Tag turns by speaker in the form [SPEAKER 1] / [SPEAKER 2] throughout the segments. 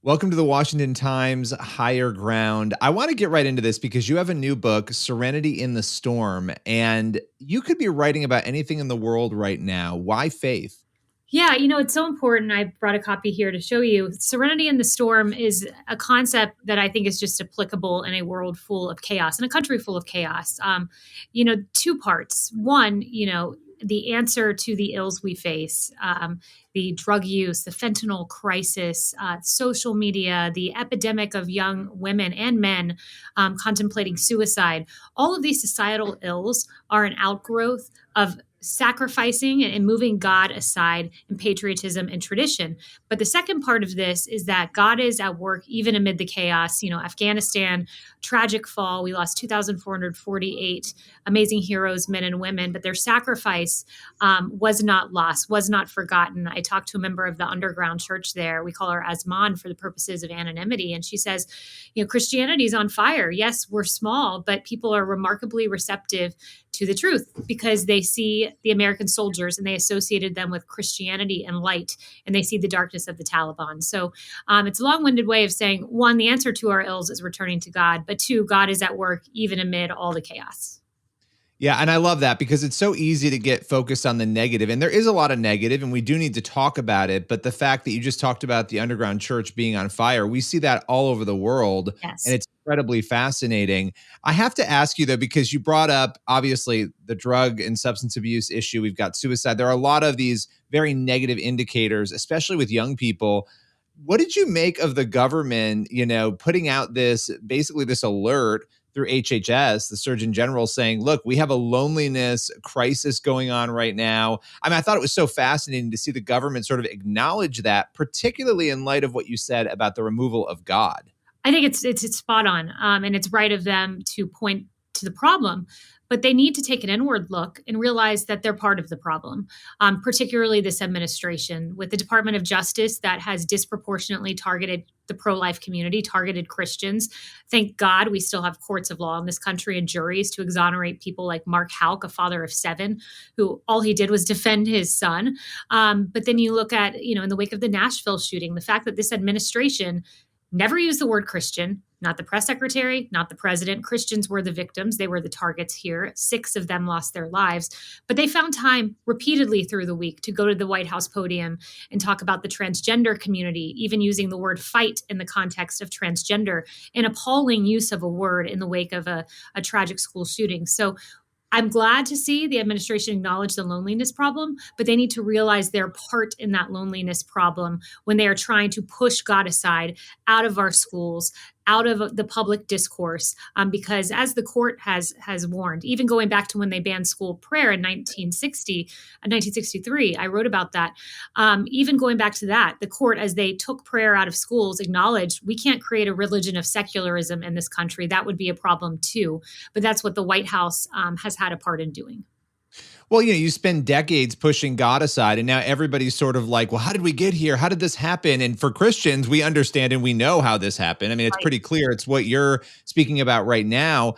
[SPEAKER 1] Welcome to the Washington Times Higher Ground. I want to get right into this because you have a new book, Serenity in the Storm, and you could be writing about anything in the world right now. Why faith?
[SPEAKER 2] Yeah, it's so important. I brought a copy here to show you. Serenity in the storm is a concept that I think is just applicable in a world full of chaos, in a country full of chaos. Two parts. One, the answer to the ills we face, the drug use, the fentanyl crisis, social media, the epidemic of young women and men contemplating suicide. All of these societal ills are an outgrowth of sacrificing and moving God aside in patriotism and tradition. But the second part of this is that God is at work even amid the chaos. Afghanistan, tragic fall. We lost 2,448 amazing heroes, men and women, but their sacrifice was not lost, was not forgotten. I talked to a member of the underground church there. We call her Asman for the purposes of anonymity. And she says, Christianity is on fire. Yes, we're small, but people are remarkably receptive to the truth because they see the American soldiers and they associated them with Christianity and light, and they see the darkness of the Taliban. So it's a long-winded way of saying, one, the answer to our ills is returning to God, but two, God is at work even amid all the chaos.
[SPEAKER 1] Yeah, and I love that because it's so easy to get focused on the negative, and there is a lot of negative, and we do need to talk about it. But the fact that you just talked about the underground church being on fire, we see that all over the world, and
[SPEAKER 2] Yes.
[SPEAKER 1] it's incredibly fascinating. I have to ask you, though, because you brought up, obviously, the drug and substance abuse issue. We've got suicide. There are a lot of these very negative indicators, especially with young people. What did you make of the government, putting out basically this alert through HHS, the Surgeon General, saying, look, we have a loneliness crisis going on right now. I mean, I thought it was so fascinating to see the government sort of acknowledge that, particularly in light of what you said about the removal of God.
[SPEAKER 2] I think it's spot on, and it's right of them to point to the problem, but they need to take an inward look and realize that they're part of the problem, particularly this administration with the Department of Justice that has disproportionately targeted the pro-life community, targeted Christians. Thank God we still have courts of law in this country and juries to exonerate people like Mark Houck, a father of seven, who all he did was defend his son. But then you look at, in the wake of the Nashville shooting, the fact that this administration never used the word Christian, not the press secretary, not the president. Christians were the victims. They were the targets here. 6 of them lost their lives. But they found time repeatedly through the week to go to the White House podium and talk about the transgender community, even using the word fight in the context of transgender, an appalling use of a word in the wake of a tragic school shooting. So I'm glad to see the administration acknowledge the loneliness problem, but they need to realize their part in that loneliness problem when they are trying to push God aside out of our schools, out of the public discourse, because as the court has warned, even going back to when they banned school prayer in 1963, I wrote about that. Even going back to that, the court, as they took prayer out of schools, acknowledged we can't create a religion of secularism in this country. That would be a problem too. But that's what the White House has had a part in doing.
[SPEAKER 1] Well, you spend decades pushing God aside, and now everybody's sort of like, well, how did we get here? How did this happen? And for Christians, we understand and we know how this happened. I mean, it's
[SPEAKER 2] Right.
[SPEAKER 1] pretty clear. It's what you're speaking about right now.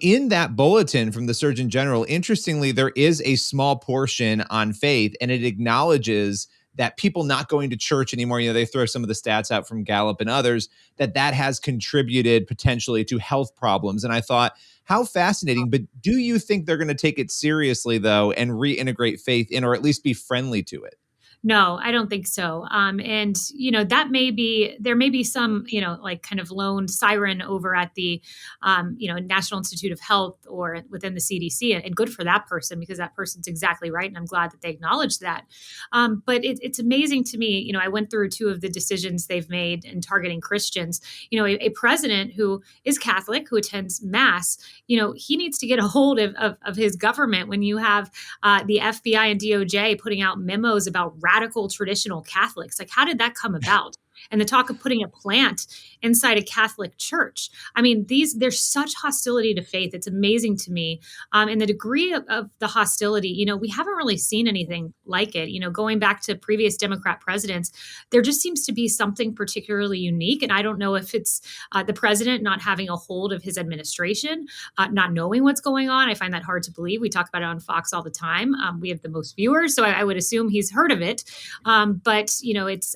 [SPEAKER 1] In that bulletin from the Surgeon General, interestingly, there is a small portion on faith, and it acknowledges that people not going to church anymore, they throw some of the stats out from Gallup and others, that has contributed potentially to health problems. And I thought, how fascinating. But do you think they're going to take it seriously, though, and reintegrate faith in, or at least be friendly to it?
[SPEAKER 2] No, I don't think so. And there may be some, like kind of lone siren over at the, National Institute of Health or within the CDC, and good for that person because that person's exactly right, and I'm glad that they acknowledge that. But it's amazing to me. I went through 2 of the decisions they've made in targeting Christians. A president who is Catholic, who attends mass, he needs to get a hold of his government when you have the FBI and DOJ putting out memos about radical traditional Catholics. Like, how did that come about? And the talk of putting a plant inside a Catholic church. I mean, there's such hostility to faith. It's amazing to me. And the degree of the hostility, we haven't really seen anything like it. Going back to previous Democrat presidents, there just seems to be something particularly unique. And I don't know if it's the president not having a hold of his administration, not knowing what's going on. I find that hard to believe. We talk about it on Fox all the time. We have the most viewers, so I would assume he's heard of it. But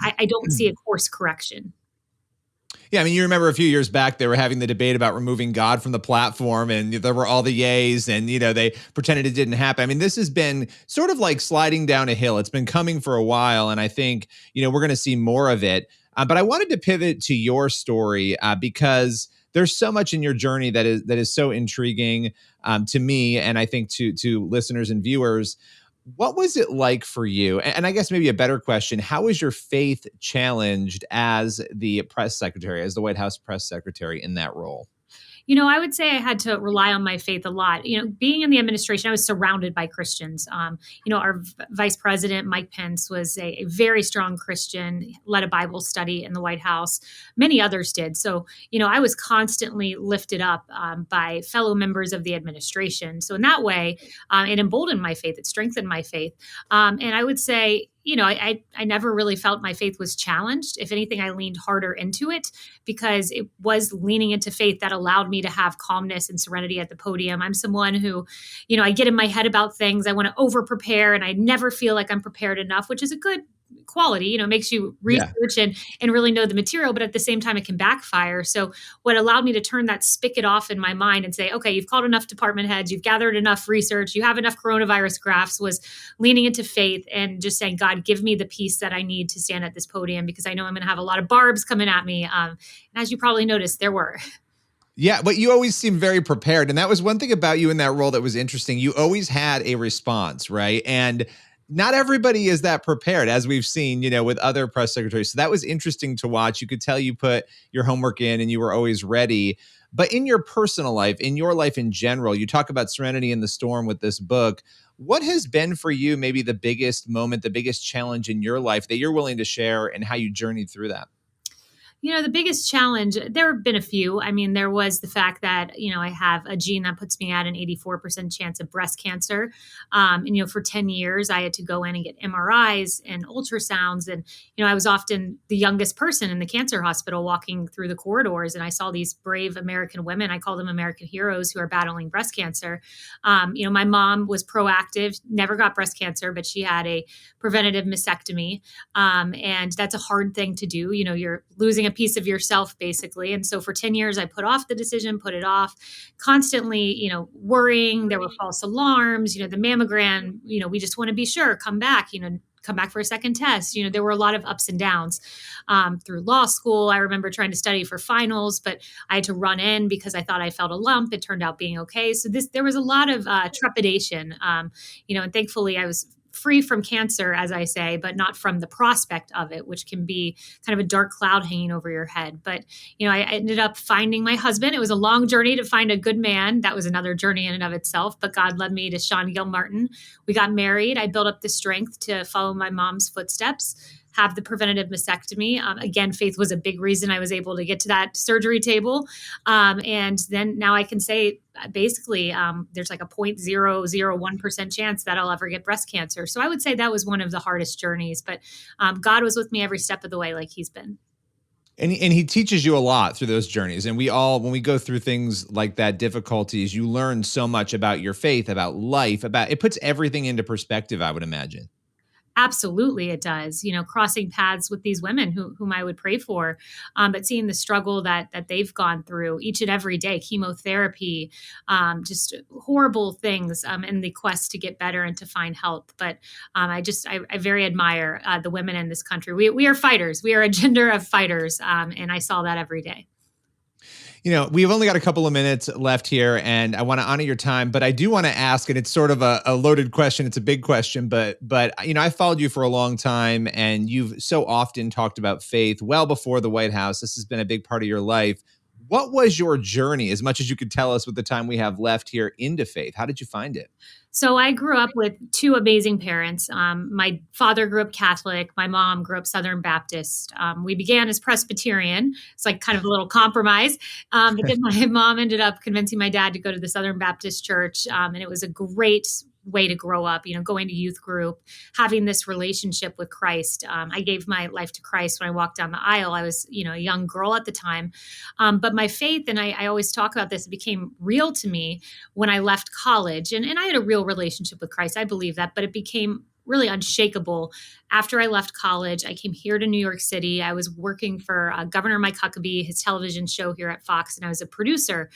[SPEAKER 2] I don't see a course correction.
[SPEAKER 1] Yeah, I mean, you remember a few years back, they were having the debate about removing God from the platform, and there were all the yays, and, they pretended it didn't happen. I mean, this has been sort of like sliding down a hill. It's been coming for a while, and I think, we're going to see more of it. But I wanted to pivot to your story because there's so much in your journey that is so intriguing to me, and I think to listeners and viewers. What was it like for you? And I guess maybe a better question, how was your faith challenged as the press secretary, as the White House press secretary in that role?
[SPEAKER 2] I would say I had to rely on my faith a lot. Being in the administration, I was surrounded by Christians. Our vice president, Mike Pence, was a very strong Christian, led a Bible study in the White House. Many others did. So, I was constantly lifted up by fellow members of the administration. So in that way, it emboldened my faith. It strengthened my faith. And I would say, I never really felt my faith was challenged. If anything, I leaned harder into it because it was leaning into faith that allowed me to have calmness and serenity at the podium. I'm someone who, I get in my head about things. I want to over prepare and I never feel like I'm prepared enough, which is a good quality, makes you research and really know the material, but at the same time, it can backfire. So what allowed me to turn that spigot off in my mind and say, okay, you've called enough department heads, you've gathered enough research, you have enough coronavirus graphs, was leaning into faith and just saying, God, give me the peace that I need to stand at this podium because I know I'm going to have a lot of barbs coming at me. And as you probably noticed, there were.
[SPEAKER 1] Yeah, but you always seem very prepared. And that was one thing about you in that role that was interesting. You always had a response, right? And not everybody is that prepared, as we've seen, with other press secretaries. So that was interesting to watch. You could tell you put your homework in and you were always ready. But in your personal life, in your life in general, you talk about serenity in the storm with this book. What has been for you maybe the biggest moment, the biggest challenge in your life that you're willing to share and how you journeyed through that?
[SPEAKER 2] The biggest challenge, there have been a few. I mean, there was the fact that, I have a gene that puts me at an 84% chance of breast cancer. And, for 10 years, I had to go in and get MRIs and ultrasounds. And, I was often the youngest person in the cancer hospital walking through the corridors. And I saw these brave American women, I call them American heroes, who are battling breast cancer. My mom was proactive, never got breast cancer, but she had a preventative mastectomy. And that's a hard thing to do. You're losing a piece of yourself, basically. And so for 10 years, I put off the decision, put it off, constantly, worrying. There were false alarms, the mammogram, we just want to be sure, come back for a second test. There were a lot of ups and downs through law school. I remember trying to study for finals, but I had to run in because I thought I felt a lump. It turned out being okay. So there was a lot of trepidation, and thankfully I was free from cancer, as I say, but not from the prospect of it, which can be kind of a dark cloud hanging over your head. But, I ended up finding my husband. It was a long journey to find a good man. That was another journey in and of itself, but God led me to Sean Gilmartin. We got married. I built up the strength to follow my mom's footsteps, have the preventative mastectomy. Again, faith was a big reason I was able to get to that surgery table. And then now I can say, basically, there's like a 0.001% chance that I'll ever get breast cancer. So I would say that was one of the hardest journeys, but God was with me every step of the way, like he's been.
[SPEAKER 1] And he teaches you a lot through those journeys. And when we go through things like that, difficulties, you learn so much about your faith, about life, it puts everything into perspective, I would imagine.
[SPEAKER 2] Absolutely, it does. Crossing paths with these women whom I would pray for, but seeing the struggle that they've gone through each and every day, chemotherapy, just horrible things, and the quest to get better and to find health. But I very admire the women in this country. We are fighters. We are a gender of fighters, and I saw that every day.
[SPEAKER 1] We've only got a couple of minutes left here, and I want to honor your time, but I do want to ask, and it's sort of a loaded question. It's a big question, but I followed you for a long time, and you've so often talked about faith well before the White House. This has been a big part of your life. What was your journey, as much as you could tell us with the time we have left here, into faith? How did you find it?
[SPEAKER 2] So I grew up with two amazing parents. My father grew up Catholic. My mom grew up Southern Baptist. We began as Presbyterian. It's like kind of a little compromise. But then my mom ended up convincing my dad to go to the Southern Baptist Church. And it was a great way to grow up, going to youth group, having this relationship with Christ. I gave my life to Christ when I walked down the aisle. I was, a young girl at the time. But my faith, and I always talk about this, it became real to me when I left college. And I had a real relationship with Christ. I believe that, but it became really unshakable. After I left college, I came here to New York City. I was working for Governor Mike Huckabee, his television show here at Fox, and I was a producer.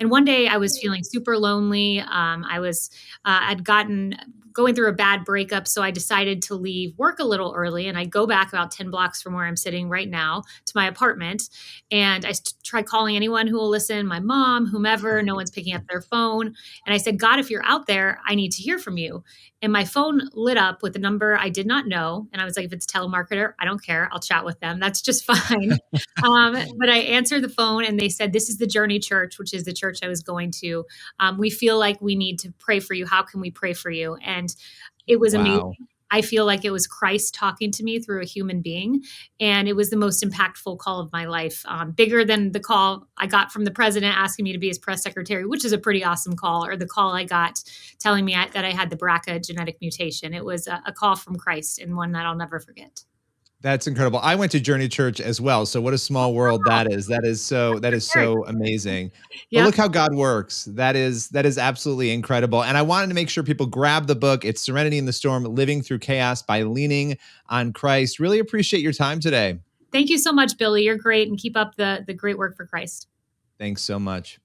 [SPEAKER 2] And one day I was feeling super lonely. I'd gotten going through a bad breakup. So I decided to leave work a little early, and I go back about 10 blocks from where I'm sitting right now to my apartment. And I tried calling anyone who will listen, my mom, whomever, no one's picking up their phone. And I said, God, if you're out there, I need to hear from you. And my phone lit up with a number I did not know. And I was like, if it's a telemarketer, I don't care. I'll chat with them. That's just fine. But I answered the phone and they said, this is the Journey Church, which is the church I was going to. We feel like we need to pray for you. How can we pray for you? And it was amazing.
[SPEAKER 1] Wow.
[SPEAKER 2] I feel like it was Christ talking to me through a human being. And it was the most impactful call of my life, bigger than the call I got from the president asking me to be his press secretary, which is a pretty awesome call, or the call I got telling me that I had the BRCA genetic mutation. It was a call from Christ, and one that I'll never forget.
[SPEAKER 1] That's incredible. I went to Journey Church as well. So what a small world that is. That is so amazing. But
[SPEAKER 2] Yeah.
[SPEAKER 1] look how God works. That is absolutely incredible. And I wanted to make sure people grab the book. It's Serenity in the Storm: Living Through Chaos by Leaning on Christ. Really appreciate your time today.
[SPEAKER 2] Thank you so much, Billy. You're great, and keep up the great work for Christ.
[SPEAKER 1] Thanks so much.